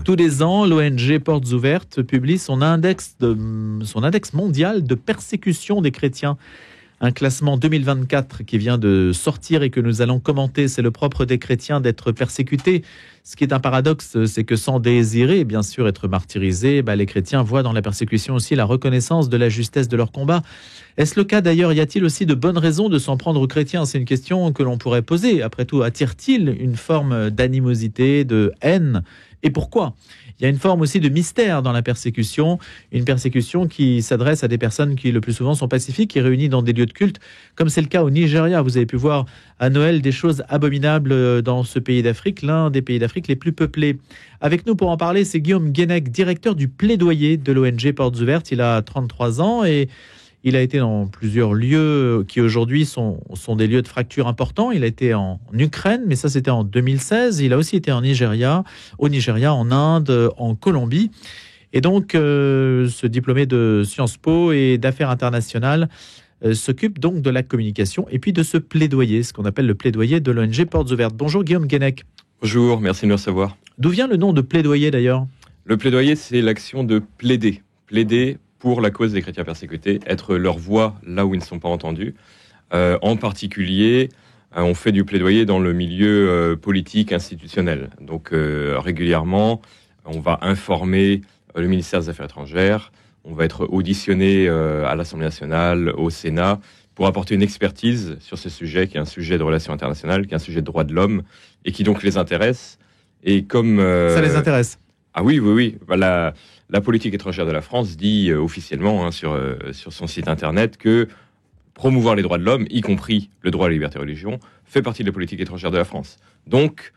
Tous les ans, l'ONG Portes Ouvertes publie son index mondial de persécution des chrétiens. Un classement 2024 qui vient de sortir et que nous allons commenter. C'est le propre des chrétiens d'être persécutés. Ce qui est un paradoxe, c'est que sans désirer, bien sûr, être martyrisés, les chrétiens voient dans la persécution aussi la reconnaissance de la justesse de leur combat. Est-ce le cas d'ailleurs? Y a-t-il aussi de bonnes raisons de s'en prendre aux chrétiens? C'est une question que l'on pourrait poser. Après tout, attire-t-il une forme d'animosité, de haine? Et pourquoi? Il y a une forme aussi de mystère dans la persécution, une persécution qui s'adresse à des personnes qui le plus souvent sont pacifiques et réunies dans des lieux de culte, comme c'est le cas au Nigeria. Vous avez pu voir à Noël des choses abominables dans ce pays d'Afrique, l'un des pays d'Afrique les plus peuplés. Avec nous pour en parler, c'est Guillaume Guénec, directeur du plaidoyer de l'ONG Portes Ouvertes. Il a 33 ans et il a été dans plusieurs lieux qui aujourd'hui sont des lieux de fracture importants. Il a été en Ukraine, mais ça c'était en 2016. Il a aussi été au Nigeria, en Inde, en Colombie. Et donc, ce diplômé de Sciences Po et d'affaires internationales s'occupe donc de la communication et puis de ce plaidoyer, ce qu'on appelle le plaidoyer de l'ONG Portes Ouvertes. Bonjour Guillaume Guénec. Bonjour, merci de me recevoir. D'où vient le nom de plaidoyer d'ailleurs? Le plaidoyer, c'est l'action de plaider. Plaider pour la cause des chrétiens persécutés, être leur voix là où ils ne sont pas entendus. En particulier, on fait du plaidoyer dans le milieu politique institutionnel. Donc régulièrement, on va informer le ministère des Affaires étrangères, on va être auditionné à l'Assemblée nationale, au Sénat, pour apporter une expertise sur ce sujet, qui est un sujet de relations internationales, qui est un sujet de droits de l'homme, et qui donc les intéresse. Et comme ça les intéresse? Ah oui. Voilà. La politique étrangère de la France dit officiellement sur son site internet que promouvoir les droits de l'homme, y compris le droit à la liberté de religion, fait partie de la politique étrangère de la France. Donc,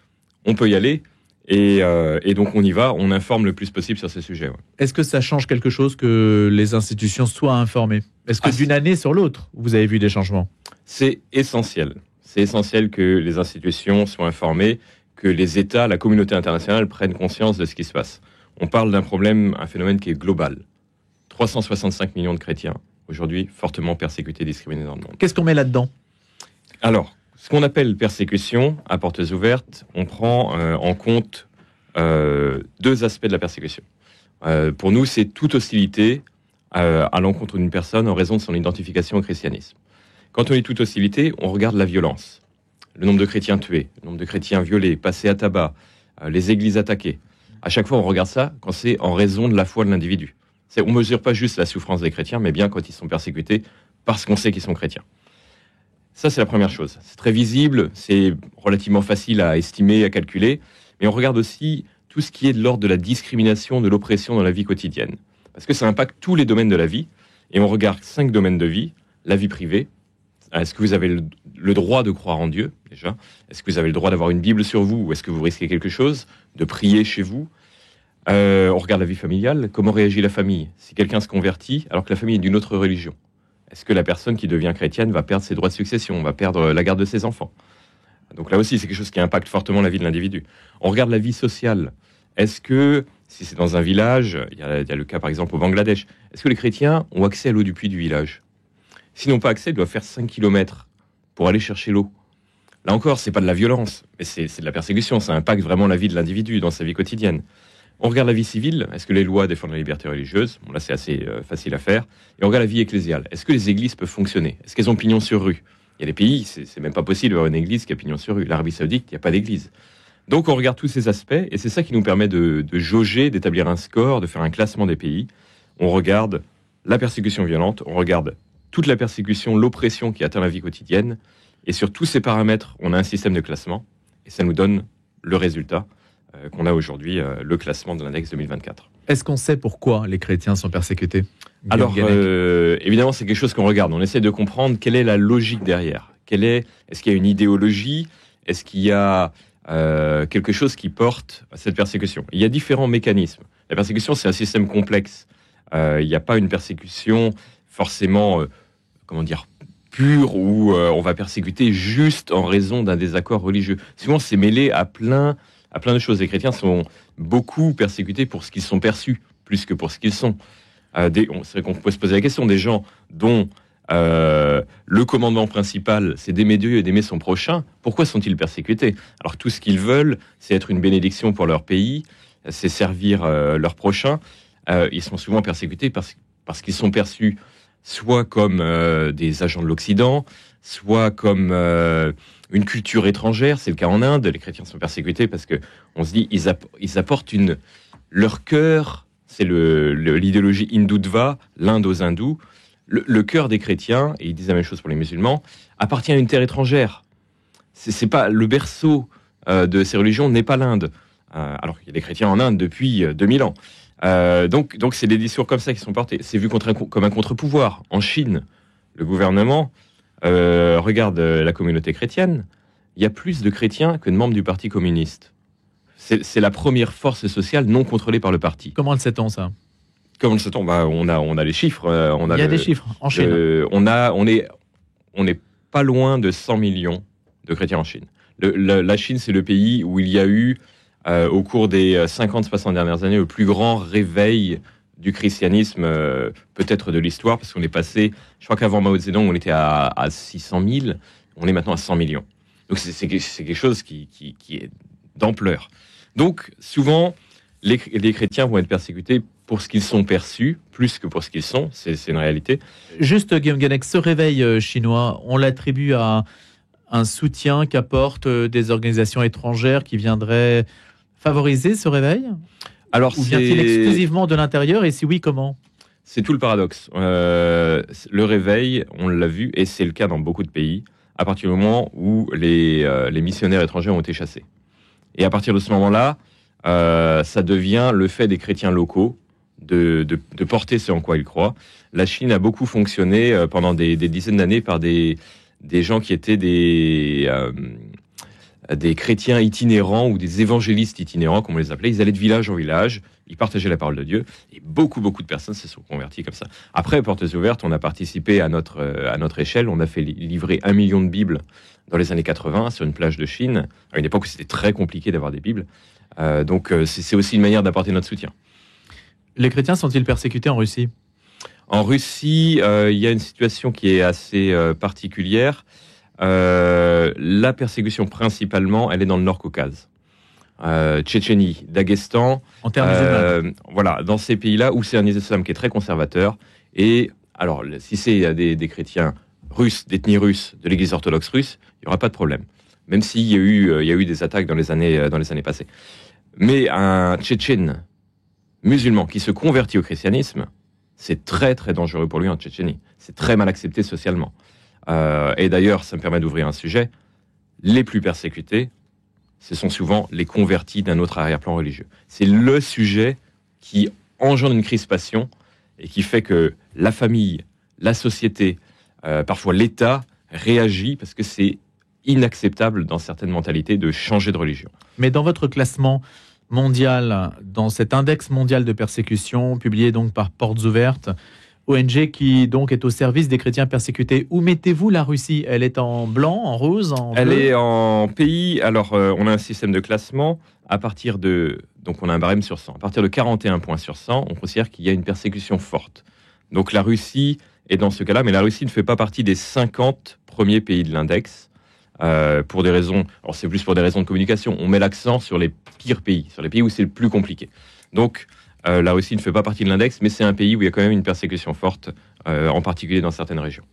on peut y aller et donc on y va, on informe le plus possible sur ces sujets. Ouais. Est-ce que ça change quelque chose que les institutions soient informées? Est-ce que d'une année sur l'autre, vous avez vu des changements? C'est essentiel. C'est essentiel que les institutions soient informées, que les États, la communauté internationale prennent conscience de ce qui se passe. On parle d'un problème, un phénomène qui est global. 365 millions de chrétiens, aujourd'hui fortement persécutés, discriminés dans le monde. Qu'est-ce qu'on met là-dedans? Alors, ce qu'on appelle persécution, à portes ouvertes, on prend en compte deux aspects de la persécution. Pour nous, c'est toute hostilité à l'encontre d'une personne en raison de son identification au christianisme. Quand on dit toute hostilité, on regarde la violence. Le nombre de chrétiens tués, le nombre de chrétiens violés, passés à tabac, les églises attaquées. À chaque fois, on regarde ça quand c'est en raison de la foi de l'individu. On ne mesure pas juste la souffrance des chrétiens, mais bien quand ils sont persécutés parce qu'on sait qu'ils sont chrétiens. Ça, c'est la première chose. C'est très visible, c'est relativement facile à estimer, à calculer, mais on regarde aussi tout ce qui est de l'ordre de la discrimination, de l'oppression dans la vie quotidienne. Parce que ça impacte tous les domaines de la vie, et on regarde 5 domaines de vie. La vie privée. Est-ce que vous avez le droit de croire en Dieu, déjà? Est-ce que vous avez le droit d'avoir une Bible sur vous? Ou est-ce que vous risquez quelque chose? De prier chez vous? On regarde la vie familiale. Comment réagit la famille? Si quelqu'un se convertit alors que la famille est d'une autre religion, est-ce que la personne qui devient chrétienne va perdre ses droits de succession, va perdre la garde de ses enfants? Donc là aussi, c'est quelque chose qui impacte fortement la vie de l'individu. On regarde la vie sociale. Est-ce que, si c'est dans un village, il y a le cas par exemple au Bangladesh, est-ce que les chrétiens ont accès à l'eau du puits du village? S'ils n'ont pas accès, ils doivent faire 5 km pour aller chercher l'eau. Là encore, c'est pas de la violence, mais c'est de la persécution. Ça impacte vraiment la vie de l'individu dans sa vie quotidienne. On regarde la vie civile. Est-ce que les lois défendent la liberté religieuse? Bon, là, c'est assez facile à faire. Et on regarde la vie ecclésiale. Est-ce que les églises peuvent fonctionner? Est-ce qu'elles ont pignon sur rue? Il y a des pays, c'est même pas possible d'avoir une église qui a pignon sur rue. L'Arabie Saoudite, il n'y a pas d'église. Donc, on regarde tous ces aspects, et c'est ça qui nous permet de jauger, d'établir un score, de faire un classement des pays. On regarde la persécution violente, on regarde toute la persécution, l'oppression qui atteint la vie quotidienne. Et sur tous ces paramètres, on a un système de classement. Et ça nous donne le résultat qu'on a aujourd'hui, le classement de l'index 2024. Est-ce qu'on sait pourquoi les chrétiens sont persécutés? Alors, évidemment, c'est quelque chose qu'on regarde. On essaie de comprendre quelle est la logique derrière. Est-ce qu'il y a une idéologie? Est-ce qu'il y a quelque chose qui porte à cette persécution? Il y a différents mécanismes. La persécution, c'est un système complexe. Il n'y a pas une persécution forcément... pure où on va persécuter juste en raison d'un désaccord religieux. Souvent, c'est mêlé à plein de choses. Les chrétiens sont beaucoup persécutés pour ce qu'ils sont perçus, plus que pour ce qu'ils sont. C'est vrai qu'on peut se poser la question des gens dont le commandement principal, c'est d'aimer Dieu et d'aimer son prochain. Pourquoi sont-ils persécutés? Alors tout ce qu'ils veulent, c'est être une bénédiction pour leur pays, c'est servir leur prochain, ils sont souvent persécutés parce qu'ils sont perçus soit comme des agents de l'Occident, soit comme une culture étrangère. C'est le cas en Inde. Les chrétiens sont persécutés parce que on se dit ils apportent leur cœur. C'est l'idéologie hindoutva, l'Inde aux hindous. Le cœur des chrétiens, et ils disent la même chose pour les musulmans, appartient à une terre étrangère. C'est pas le berceau de ces religions n'est pas l'Inde. Alors qu'il y a des chrétiens en Inde depuis 2000 ans. Donc c'est des discours comme ça qui sont portés. C'est vu comme un contre-pouvoir. En Chine, le gouvernement regarde la communauté chrétienne. Il y a plus de chrétiens que de membres du Parti communiste. C'est la première force sociale non contrôlée par le parti. Comment le sait-on, ça? Comment le sait-on? On a les chiffres. Il y a des chiffres en Chine. On est pas loin de 100 millions de chrétiens en Chine. La Chine, c'est le pays où il y a eu, au cours des 50-60 dernières années, le plus grand réveil du christianisme, peut-être de l'histoire, parce qu'on est passé, je crois qu'avant Mao Zedong, on était à 600 000, on est maintenant à 100 millions. Donc c'est quelque chose qui est d'ampleur. Donc souvent, les chrétiens vont être persécutés pour ce qu'ils sont perçus, plus que pour ce qu'ils sont, c'est une réalité. Juste, Guillaume Guenec, ce réveil chinois, on l'attribue à un soutien qu'apportent des organisations étrangères qui viendraient favoriser ce réveil? Alors, ou vient-il exclusivement de l'intérieur, et si oui, comment? C'est tout le paradoxe. Le réveil, on l'a vu, et c'est le cas dans beaucoup de pays, à partir du moment où les missionnaires étrangers ont été chassés. Et à partir de ce moment-là, ça devient le fait des chrétiens locaux de porter ce en quoi ils croient. La Chine a beaucoup fonctionné pendant des dizaines d'années par des gens qui étaient des chrétiens itinérants ou des évangélistes itinérants, comme on les appelait. Ils allaient de village en village, ils partageaient la parole de Dieu, et beaucoup de personnes se sont converties comme ça. Après, Portes Ouvertes, on a participé à notre échelle, on a fait livrer 1 million de Bibles dans les années 80 sur une plage de Chine, à une époque où c'était très compliqué d'avoir des Bibles. Donc c'est aussi une manière d'apporter notre soutien. Les chrétiens sont-ils persécutés en Russie? En Russie, il y a une situation qui est assez particulière. La persécution principalement, elle est dans le Nord-Caucase. Tchétchénie, Daghestan. En termes musulmans. Voilà, dans ces pays-là où c'est un islam qui est très conservateur. Et alors, si c'est des chrétiens russes, d'ethnie russe, de l'église orthodoxe russe, il n'y aura pas de problème. Même s'il y a eu des attaques dans les années passées. Mais un Tchétchène musulman qui se convertit au christianisme, c'est très très dangereux pour lui en Tchétchénie. C'est très mal accepté socialement. Et d'ailleurs, ça me permet d'ouvrir un sujet. Les plus persécutés, ce sont souvent les convertis d'un autre arrière-plan religieux. C'est le sujet qui engendre une crispation et qui fait que la famille, la société, parfois l'État réagit parce que c'est inacceptable dans certaines mentalités de changer de religion. Mais dans votre classement mondial, dans cet index mondial de persécution, publié donc par Portes Ouvertes, ONG qui donc est au service des chrétiens persécutés, où mettez-vous la Russie? Elle est en blanc, en rose, en bleu? Elle est en pays, alors on a un système de classement, à partir de, donc on a un barème sur 100, à partir de 41 points sur 100, on considère qu'il y a une persécution forte. Donc la Russie est dans ce cas-là, mais la Russie ne fait pas partie des 50 premiers pays de l'index, pour des raisons, alors c'est plus pour des raisons de communication, on met l'accent sur les pires pays, sur les pays où c'est le plus compliqué. Donc la Russie ne fait pas partie de l'index, mais c'est un pays où il y a quand même une persécution forte, en particulier dans certaines régions.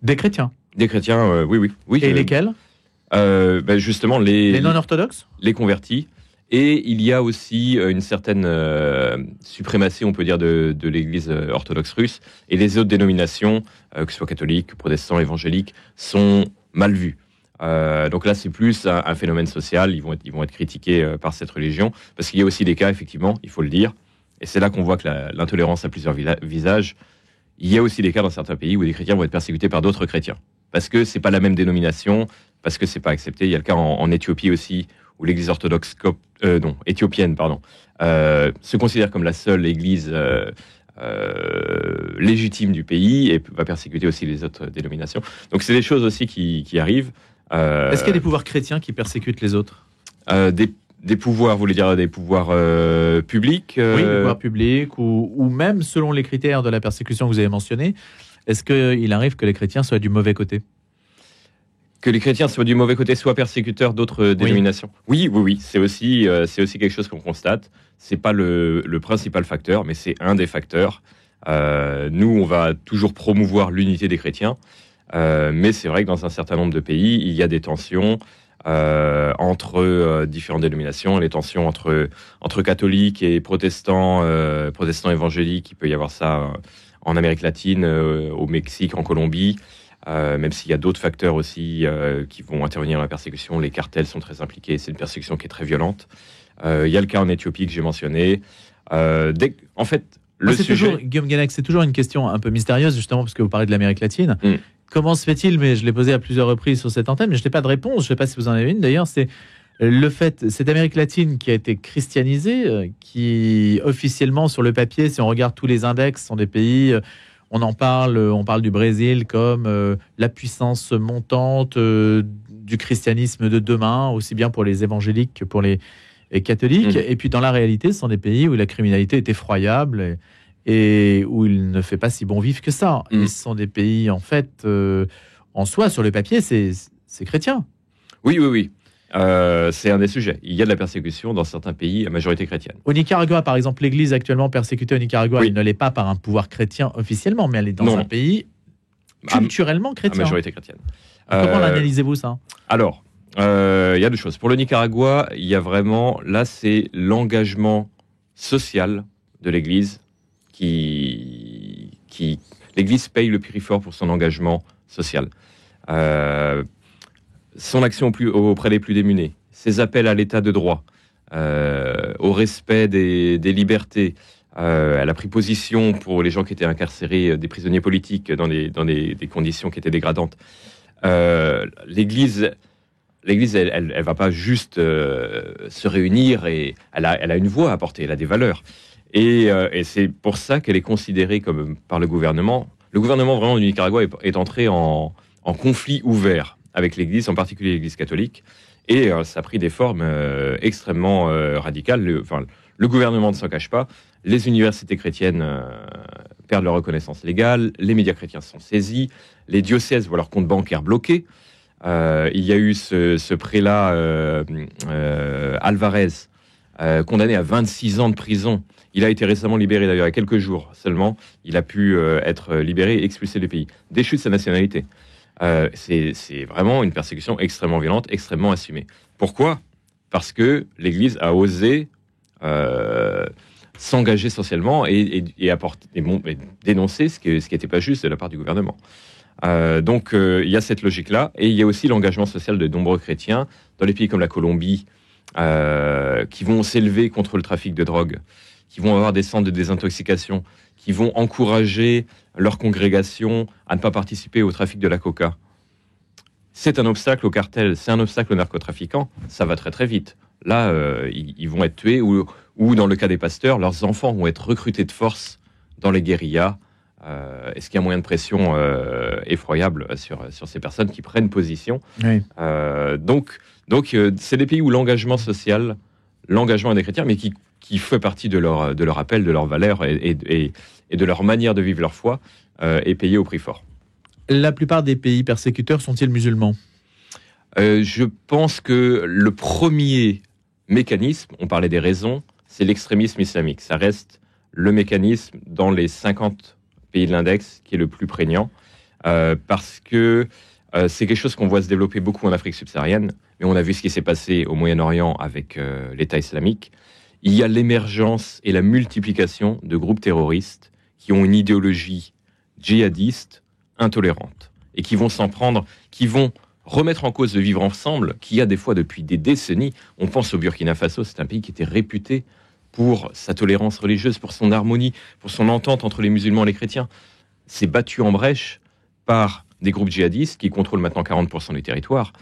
Des chrétiens? Des chrétiens, oui. Et lesquels? Justement, les non-orthodoxes? Les convertis. Et il y a aussi une certaine suprématie, on peut dire, de l'Église orthodoxe russe. Et les autres dénominations, que ce soit catholiques, protestants, évangéliques, sont mal vues. Donc là, c'est plus un phénomène social. Ils vont être critiqués par cette religion, parce qu'il y a aussi des cas, effectivement, il faut le dire, et c'est là qu'on voit que l'intolérance a plusieurs visages. Il y a aussi des cas dans certains pays où des chrétiens vont être persécutés par d'autres chrétiens, parce que c'est pas la même dénomination, parce que c'est pas accepté. Il y a le cas en Éthiopie aussi, où l'Église orthodoxe éthiopienne, se considère comme la seule Église légitime du pays et va persécuter aussi les autres dénominations. Donc c'est des choses aussi qui arrivent. Est-ce qu'il y a des pouvoirs chrétiens qui persécutent les autres? Des pouvoirs, vous voulez dire des pouvoirs publics? Oui, des pouvoirs publics, ou même selon les critères de la persécution que vous avez mentionnés, est-ce qu'il arrive que les chrétiens soient du mauvais côté? Que les chrétiens soient du mauvais côté, soient persécuteurs d'autres dénominations. Oui. C'est aussi quelque chose qu'on constate. C'est pas le principal facteur, mais c'est un des facteurs. Nous, on va toujours promouvoir l'unité des chrétiens, mais c'est vrai que dans un certain nombre de pays, il y a des tensions entre différentes dénominations, les tensions entre catholiques et protestants évangéliques. Il peut y avoir ça en Amérique latine, au Mexique, en Colombie. Même s'il y a d'autres facteurs aussi qui vont intervenir dans la persécution. Les cartels sont très impliqués, c'est une persécution qui est très violente. Il y a le cas en Éthiopie que j'ai mentionné. En fait, Guillaume Guenec, c'est toujours une question un peu mystérieuse, justement, parce que vous parlez de l'Amérique latine. Comment se fait-il, mais je l'ai posé à plusieurs reprises sur cette antenne, mais je n'ai pas de réponse, je ne sais pas si vous en avez une d'ailleurs, c'est le fait, cette Amérique latine qui a été christianisée, qui officiellement sur le papier, si on regarde tous les index, sont des pays... on parle du Brésil comme la puissance montante du christianisme de demain, aussi bien pour les évangéliques que pour les catholiques. Et puis dans la réalité, ce sont des pays où la criminalité est effroyable et où il ne fait pas si bon vivre que ça. Et ce sont des pays, en fait, en soi, sur le papier, c'est chrétien. Oui. C'est un des sujets. Il y a de la persécution dans certains pays à majorité chrétienne. Au Nicaragua, par exemple, l'Église actuellement persécutée au Nicaragua, elle ne l'est pas par un pouvoir chrétien officiellement, mais elle est dans un pays culturellement chrétien. À majorité chrétienne. Comment l'analysez-vous, ça? Alors, il y a deux choses. Pour le Nicaragua, il y a vraiment... Là, c'est l'engagement social de l'Église l'Église paye le prix fort pour son engagement social. Son action auprès des plus démunis, ses appels à l'état de droit, au respect des libertés. Elle a pris position pour les gens qui étaient incarcérés, des prisonniers politiques, dans des conditions qui étaient dégradantes. L'Église, elle va pas juste se réunir, et elle a une voix à porter, elle a des valeurs. Et c'est pour ça qu'elle est considérée comme, par le gouvernement. Le gouvernement vraiment du Nicaragua est entré en conflit ouvert avec l'Église, en particulier l'Église catholique, et ça a pris des formes extrêmement radicales. Le gouvernement ne s'en cache pas, les universités chrétiennes perdent leur reconnaissance légale, les médias chrétiens sont saisis, les diocèses voient leur compte bancaire bloqué. Il y a eu ce prélat Alvarez, condamné à 26 ans de prison. Il a été récemment libéré, d'ailleurs, il y a quelques jours seulement. Il a pu être libéré et expulsé du pays, déchu de sa nationalité. C'est vraiment une persécution extrêmement violente, extrêmement assumée. Pourquoi ? Parce que l'Église a osé s'engager socialement et dénoncer ce qui n'était pas juste de la part du gouvernement. Donc il y a cette logique-là, et il y a aussi l'engagement social de nombreux chrétiens dans les pays comme la Colombie, qui vont s'élever contre le trafic de drogue, qui vont avoir des centres de désintoxication, qui vont encourager leur congrégation à ne pas participer au trafic de la coca. C'est un obstacle au cartel, c'est un obstacle aux narcotrafiquants, ça va très très vite. Là, ils vont être tués, ou dans le cas des pasteurs, leurs enfants vont être recrutés de force dans les guérillas. Est-ce qu'il y a un moyen de pression effroyable sur ces personnes qui prennent position? Oui. Donc, c'est des pays où l'engagement social, l'engagement des chrétiens, mais qui fait partie de leur appel, de leurs valeurs et de leur manière de vivre leur foi, est payé au prix fort. La plupart des pays persécuteurs sont-ils musulmans ? Je pense que le premier mécanisme, on parlait des raisons, c'est l'extrémisme islamique. Ça reste le mécanisme dans les 50 pays de l'index qui est le plus prégnant, parce que c'est quelque chose qu'on voit se développer beaucoup en Afrique subsaharienne, mais on a vu ce qui s'est passé au Moyen-Orient avec l'État islamique. Il y a l'émergence et la multiplication de groupes terroristes qui ont une idéologie djihadiste intolérante et qui vont s'en prendre, qui vont remettre en cause le vivre ensemble, qui a des fois depuis des décennies. On pense au Burkina Faso, c'est un pays qui était réputé pour sa tolérance religieuse, pour son harmonie, pour son entente entre les musulmans et les chrétiens. C'est battu en brèche par des groupes djihadistes qui contrôlent maintenant 40% du territoire,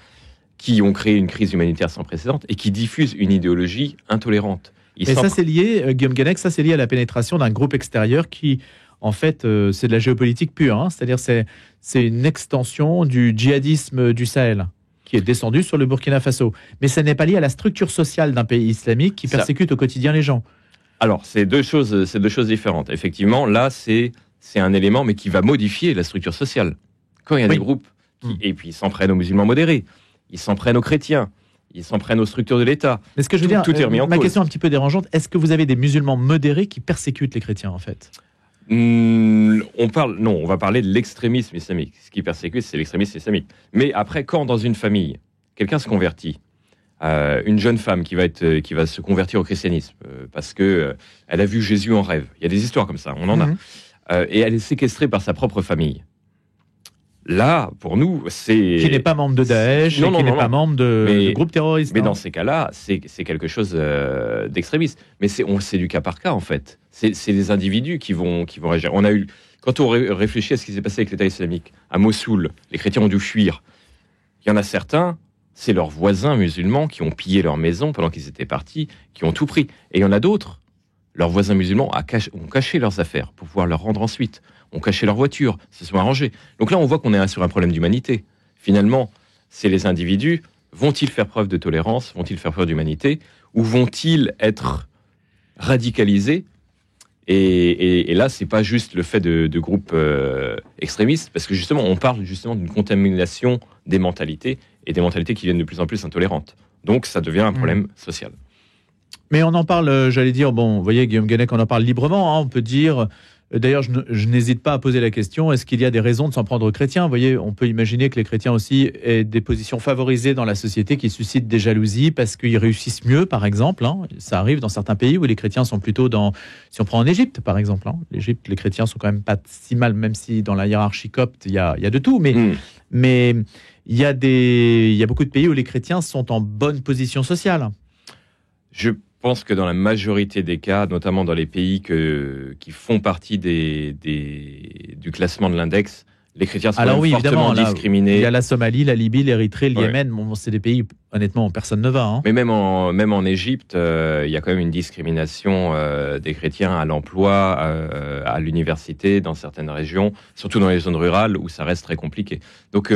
qui ont créé une crise humanitaire sans précédent et qui diffusent une idéologie intolérante. Et ça, c'est lié, Guillaume Guenec, ça c'est lié à la pénétration d'un groupe extérieur qui, en fait, c'est de la géopolitique pure. Hein, c'est-à-dire c'est une extension du djihadisme du Sahel qui est descendu sur le Burkina Faso. Mais ça n'est pas lié à la structure sociale d'un pays islamique qui persécute au quotidien les gens. Alors, c'est deux choses différentes. Effectivement, là, c'est un élément, mais qui va modifier la structure sociale. Quand il y a des groupes Et puis ils s'en prennent aux musulmans modérés, ils s'en prennent aux chrétiens, ils s'en prennent aux structures de l'État. Mais ce que je veux dire, tout est remis en ma cause. question un petit peu dérangeante, est-ce que vous avez des musulmans modérés qui persécutent les chrétiens en fait? On va parler de l'extrémisme islamique. Ce qui persécute, c'est l'extrémisme islamique. Mais après, quand dans une famille, quelqu'un se convertit, une jeune femme qui va se convertir au christianisme parce que elle a vu Jésus en rêve. Il y a des histoires comme ça, on en a. Et elle est séquestrée par sa propre famille. Là, pour nous, c'est... Qui n'est pas membre de Daesh, qui n'est pas membre de groupe terroriste. Mais dans ces cas-là, c'est quelque chose d'extrémiste. Mais c'est du cas par cas, en fait. C'est des individus qui vont réagir. Quand on réfléchit à ce qui s'est passé avec l'État islamique, à Mossoul, les chrétiens ont dû fuir. Il y en a certains, c'est leurs voisins musulmans qui ont pillé leur maison pendant qu'ils étaient partis, qui ont tout pris. Et il y en a d'autres, leurs voisins musulmans ont caché leurs affaires pour pouvoir leur rendre ensuite. Ont caché leur voiture, se sont arrangés. Donc là, on voit qu'on est sur un problème d'humanité. Finalement, c'est les individus. Vont-ils faire preuve de tolérance? Vont-ils faire preuve d'humanité? Ou vont-ils être radicalisés? Et là, c'est pas juste le fait de groupes extrémistes, parce que justement, on parle justement d'une contamination des mentalités, et des mentalités qui deviennent de plus en plus intolérantes. Donc, ça devient un problème social. Mais on en parle, j'allais dire, bon, vous voyez, Guillaume Guenec, on en parle librement, hein, on peut dire... D'ailleurs, je n'hésite pas à poser la question, est-ce qu'il y a des raisons de s'en prendre aux chrétiens? Vous voyez, on peut imaginer que les chrétiens aussi aient des positions favorisées dans la société qui suscitent des jalousies parce qu'ils réussissent mieux, par exemple. Hein. Ça arrive dans certains pays où les chrétiens sont plutôt dans... Si on prend en Égypte, par exemple. Hein. L'Égypte, les chrétiens sont quand même pas si mal, même si dans la hiérarchie copte, il y a de tout. Mais il y a beaucoup de pays où les chrétiens sont en bonne position sociale. Je pense que dans la majorité des cas, notamment dans les pays qui font partie du classement de l'index, les chrétiens sont fortement discriminés. Il y a la Somalie, la Libye, l'Érythrée, le Yémen. Bon, c'est des pays, honnêtement, où personne ne va. Hein. Mais même en Égypte, il y a quand même une discrimination des chrétiens à l'emploi, à l'université, dans certaines régions, surtout dans les zones rurales où ça reste très compliqué. Donc,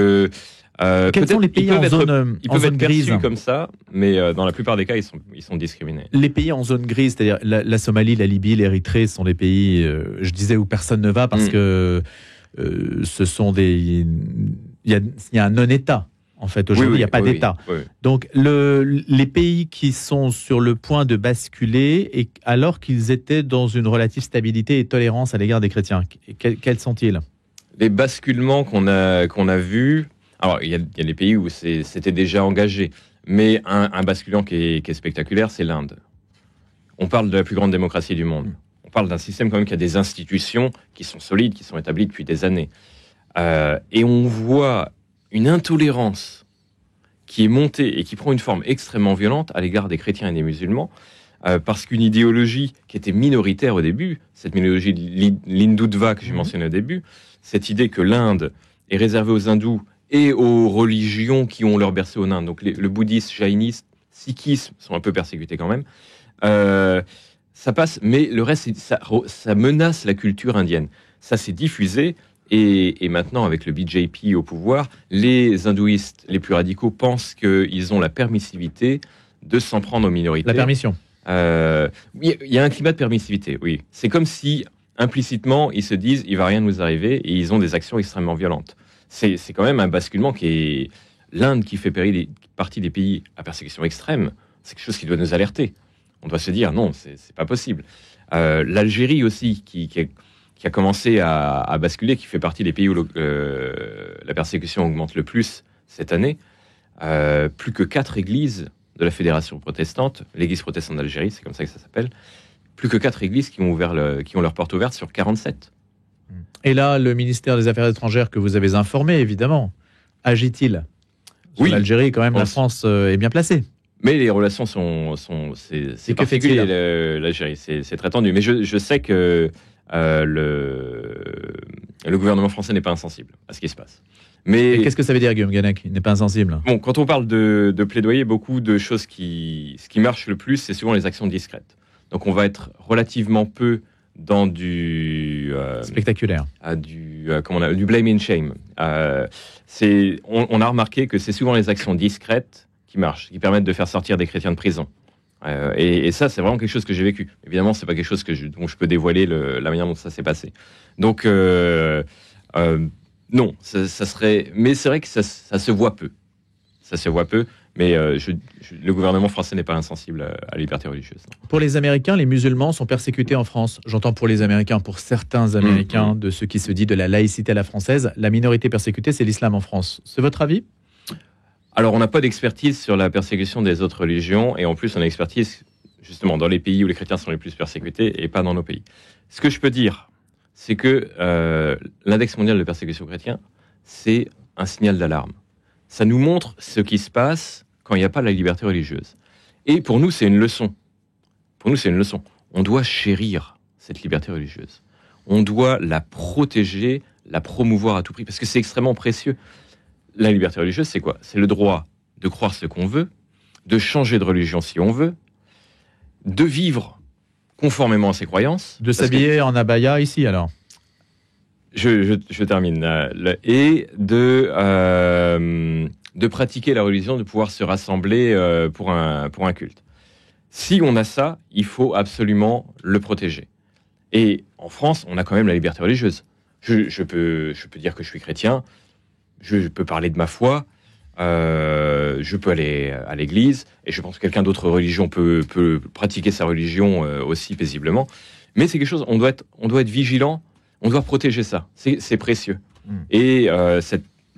quels sont les pays en zone grise perçus comme ça, mais dans la plupart des cas, ils sont discriminés. Les pays en zone grise, c'est-à-dire la Somalie, la Libye, l'Érythrée, sont des pays, je disais, où personne ne va parce que ce sont il y a un non-État. En fait, aujourd'hui, il n'y a pas d'État. Oui. Donc, les pays qui sont sur le point de basculer, et alors qu'ils étaient dans une relative stabilité et tolérance à l'égard des chrétiens, quels sont-ils? Les basculements qu'on a vus. Alors, il y a les pays où c'était déjà engagé, mais un basculement qui est spectaculaire, c'est l'Inde. On parle de la plus grande démocratie du monde. On parle d'un système quand même qui a des institutions qui sont solides, qui sont établies depuis des années. Et on voit une intolérance qui est montée et qui prend une forme extrêmement violente à l'égard des chrétiens et des musulmans, parce qu'une idéologie qui était minoritaire au début, cette idéologie l'hindutva que j'ai mentionnée au début, cette idée que l'Inde est réservée aux hindous et aux religions qui ont leur berceau en Inde. Donc le bouddhisme, jaïnisme, sikhisme sont un peu persécutés quand même. Ça passe, mais le reste, ça menace la culture indienne. Ça s'est diffusé, et maintenant, avec le BJP au pouvoir, les hindouistes les plus radicaux pensent qu'ils ont la permissivité de s'en prendre aux minorités. La permission. Il y a un climat de permissivité, oui. C'est comme si, implicitement, ils se disent « il va rien nous arriver » et ils ont des actions extrêmement violentes. C'est quand même un basculement qui est... L'Inde, qui fait partie des pays à persécution extrême, c'est quelque chose qui doit nous alerter. On doit se dire, non, c'est pas possible. L'Algérie aussi, qui a commencé à basculer, qui fait partie des pays où la persécution augmente le plus cette année. Plus que 4 églises de la Fédération protestante, l'Église protestante d'Algérie, c'est comme ça que ça s'appelle, plus que 4 églises qui ont leur porte ouverte sur 47. Et là, le ministère des Affaires étrangères que vous avez informé, évidemment, agit-il? Oui. L'Algérie, quand même, la France est bien placée. Mais les relations c'est particulier, l'Algérie, c'est très tendu. Mais je sais que le gouvernement français n'est pas insensible à ce qui se passe. Mais qu'est-ce que ça veut dire, Guillaume Guenec? Il n'est pas insensible. Bon, quand on parle de plaidoyer, beaucoup de choses ce qui marche le plus, c'est souvent les actions discrètes. Donc on va être relativement peu dans du spectaculaire, du blame and shame. On a remarqué que c'est souvent les actions discrètes qui marchent, qui permettent de faire sortir des chrétiens de prison. Et ça, c'est vraiment quelque chose que j'ai vécu. Évidemment, c'est pas quelque chose dont je peux dévoiler la manière dont ça s'est passé. Donc, Non, ça serait. Mais c'est vrai que ça se voit peu. Ça se voit peu. Mais le gouvernement français n'est pas insensible à la liberté religieuse. Pour les Américains, les musulmans sont persécutés en France. J'entends pour les Américains, pour certains Américains, de ce qui se dit de la laïcité à la française, la minorité persécutée, c'est l'islam en France. C'est votre avis ? Alors, on n'a pas d'expertise sur la persécution des autres religions, et en plus, on a expertise justement dans les pays où les chrétiens sont les plus persécutés, et pas dans nos pays. Ce que je peux dire, c'est que l'index mondial de persécution chrétienne, c'est un signal d'alarme. Ça nous montre ce qui se passe quand il n'y a pas la liberté religieuse. Et pour nous, c'est une leçon. Pour nous, c'est une leçon. On doit chérir cette liberté religieuse. On doit la protéger, la promouvoir à tout prix, parce que c'est extrêmement précieux. La liberté religieuse, c'est quoi ? C'est le droit de croire ce qu'on veut, de changer de religion si on veut, de vivre conformément à ses croyances. De s'habiller en abaya ici, alors ? Je termine. Et de pratiquer la religion, de pouvoir se rassembler pour un culte. Si on a ça, il faut absolument le protéger. Et en France, on a quand même la liberté religieuse. Je peux dire que je suis chrétien, je peux parler de ma foi, je peux aller à l'église, et je pense que quelqu'un d'autre religion peut pratiquer sa religion aussi paisiblement. Mais c'est quelque chose, on doit être vigilant. On doit protéger ça, c'est précieux. Et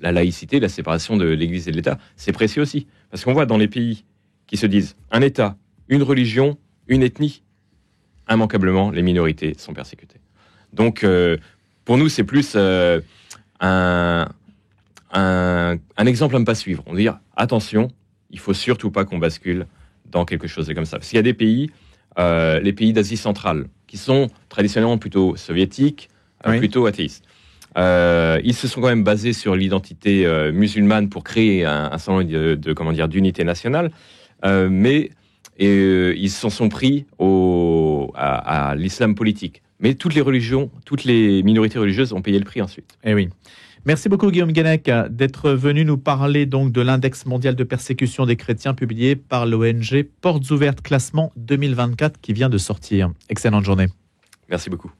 la laïcité, la séparation de l'Église et de l'État, c'est précieux aussi. Parce qu'on voit dans les pays qui se disent un État, une religion, une ethnie, immanquablement, les minorités sont persécutées. Donc, pour nous, c'est plus un exemple à ne pas suivre. On veut dire, attention, il ne faut surtout pas qu'on bascule dans quelque chose de comme ça. Parce qu'il y a des pays, les pays d'Asie centrale, qui sont traditionnellement plutôt soviétiques, plutôt athéistes. Ils se sont quand même basés sur l'identité musulmane pour créer un certain nombre d'unité nationale, mais ils s'en sont pris à l'islam politique. Mais toutes les religions, toutes les minorités religieuses ont payé le prix ensuite. Eh oui. Merci beaucoup Guillaume Guenec d'être venu nous parler donc de l'index mondial de persécution des chrétiens publié par l'ONG Portes Ouvertes, classement 2024 qui vient de sortir. Excellente journée. Merci beaucoup.